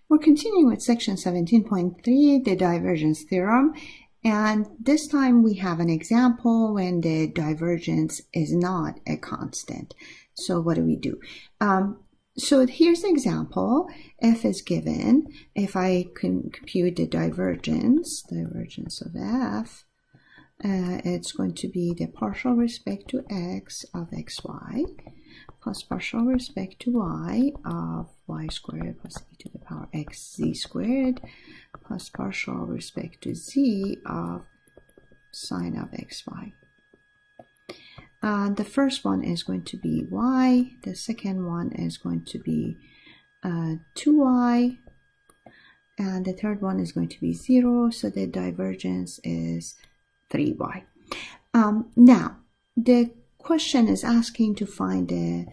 We're continuing with section 17.3, the divergence theorem. And this time we have an example when the divergence is not a constant. So what do? So here's the example. F is given. If I can compute the divergence of F, it's going to be the partial respect to x of xy plus partial respect to y of y squared plus e to the power x z squared plus partial respect to z of sine of xy. The first one is going to be y, the second one is going to be 2y, and the third one is going to be 0, so the divergence is 3y. Now, the question is asking to find the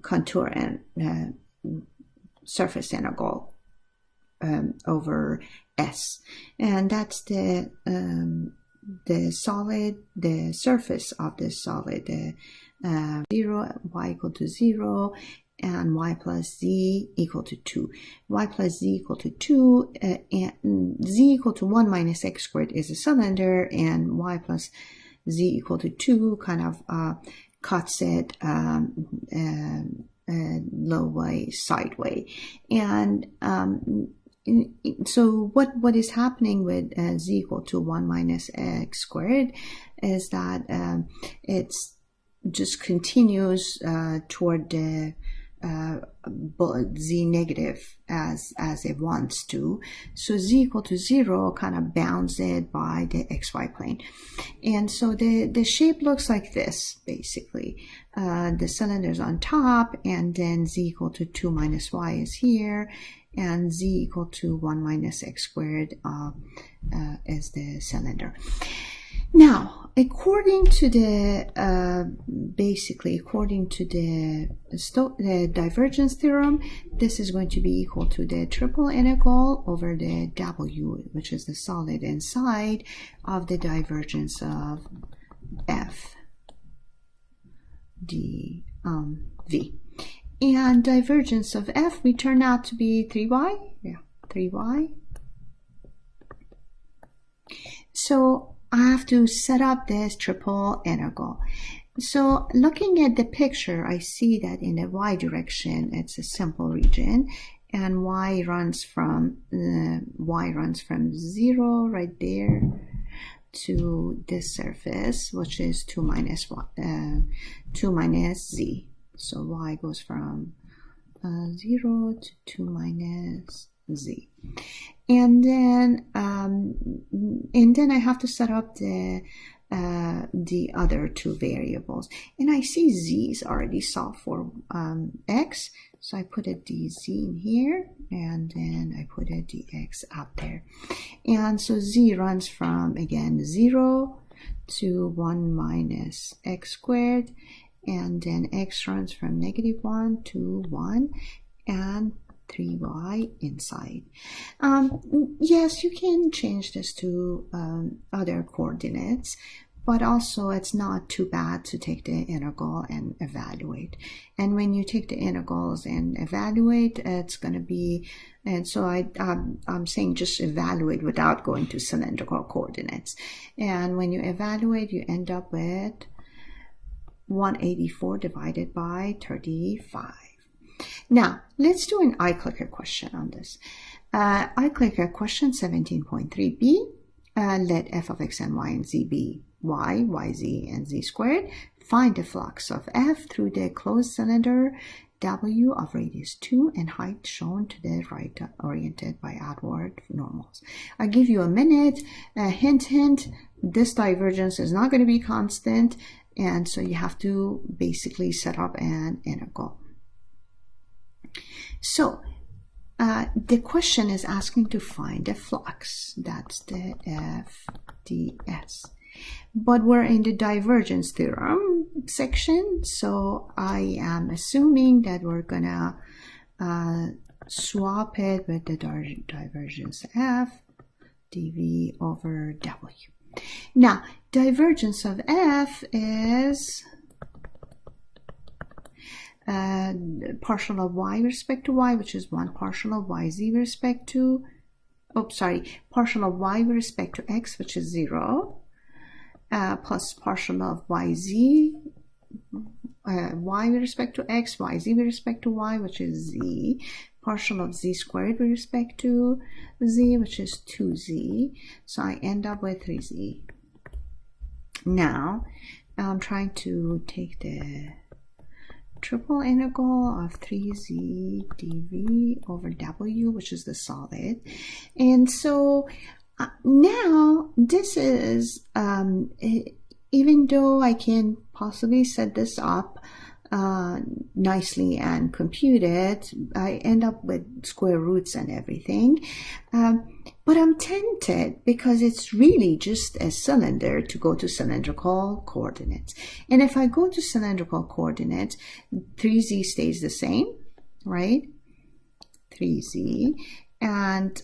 contour and surface integral over S, and that's the surface of the solid, 0, y equal to 0, and y plus z equal to 2. Y plus z equal to 2, and z equal to 1 minus x squared is a cylinder, and y plus z equal to 2 kind of cuts it low way, sideway. And so what is happening with z equal to 1 minus x squared is that it's just continues toward the z negative as it wants to. So z equal to 0 kind of bounds it by the xy plane. And so the shape looks like this, basically. The cylinder's on top, and then z equal to 2 minus y is here, and z equal to 1 minus x squared is the cylinder. Now, according to the divergence theorem, this is going to be equal to the triple integral over the W, which is the solid inside of the divergence of F d v. And divergence of F we turn out to be 3y. Yeah, 3y. So I have to set up this triple integral. So looking at the picture, I see that in the y direction, it's a simple region, and y runs from 0 right there to this surface, which is 2 minus z. So y goes from 0 to 2 minus z. And then I have to set up the other two variables, and I see z is already solved for x, so I put a dz in here, and then I put a dx up there, and so z runs from again 0 to 1 minus x squared, and then x runs from -1 to 1, and 3y inside. Yes, you can change this to other coordinates, but also it's not too bad to take the integral and evaluate. And when you take the integrals and evaluate, it's going to be, and so I'm saying just evaluate without going to cylindrical coordinates. And when you evaluate, you end up with 184 divided by 35. Now, let's do an iClicker question on this. iClicker question 17.3b. Let f of x and y and z be y, yz, and z squared. Find the flux of f through the closed cylinder w of radius 2 and height shown to the right oriented by outward normals. I'll give you a minute. Hint, this divergence is not going to be constant, and so you have to basically set up an integral. So the question is asking to find the flux. That's the f ds. But we're in the divergence theorem section, so I am assuming that we're gonna swap it with the divergence f dv over w. Now, divergence of f is partial of y with respect to y, which is 1 partial of yz with respect to, partial of y with respect to x, which is 0, plus partial of yz, y with respect to x, yz with respect to y, which is z, partial of z squared with respect to z, which is 2z. So I end up with 3z. Now, I'm trying to take the triple integral of 3z dv over w, which is the solid. And so now this is, even though I can possibly set this up nicely and compute it, I end up with square roots and everything. But I'm tempted because it's really just a cylinder to go to cylindrical coordinates. And if I go to cylindrical coordinates, 3z stays the same, right? 3z. And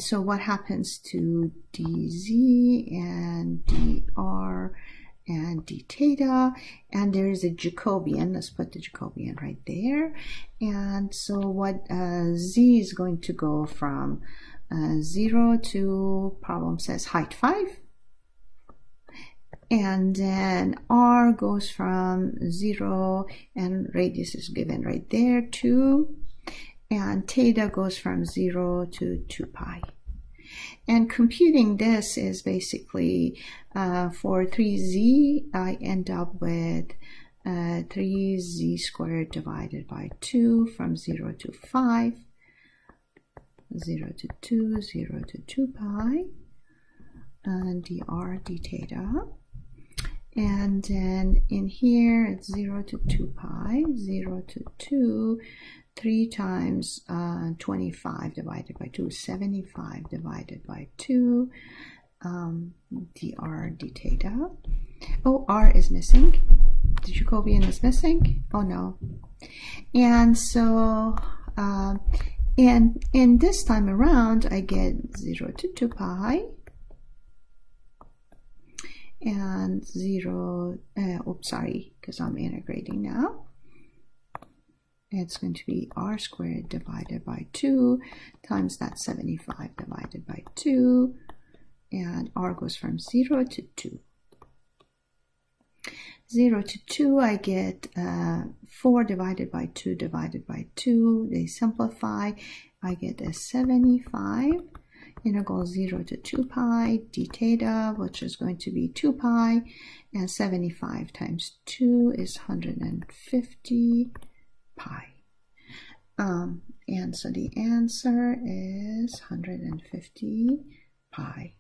so what happens to dz and dr and d theta, and there is a Jacobian. Let's put the Jacobian right there. And so what z is going to go from 0 to, problem says height 5, and then r goes from 0, and radius is given right there, 2, and theta goes from 0 to 2 pi. And computing this is basically, for 3z, I end up with 3z squared divided by 2 from 0 to 5, 0 to 2, 0 to 2 pi, and dr d theta. And then in here, it's 0 to 2 pi, 0 to 2, 3 times 25 divided by 2, 75 divided by 2, dr d theta. Oh, r is missing. The Jacobian is missing. Oh no. And so, and this time around, I get 0 to 2 pi, and 0, because I'm integrating now. It's going to be r squared divided by 2 times that 75 divided by 2, and r goes from 0 to 2. 0 to 2, I get 4 divided by 2 divided by 2. They simplify. I get a 75 integral 0 to 2 pi d theta, which is going to be 2 pi, and 75 times 2 is 150 pi. And so the answer is 150 pi.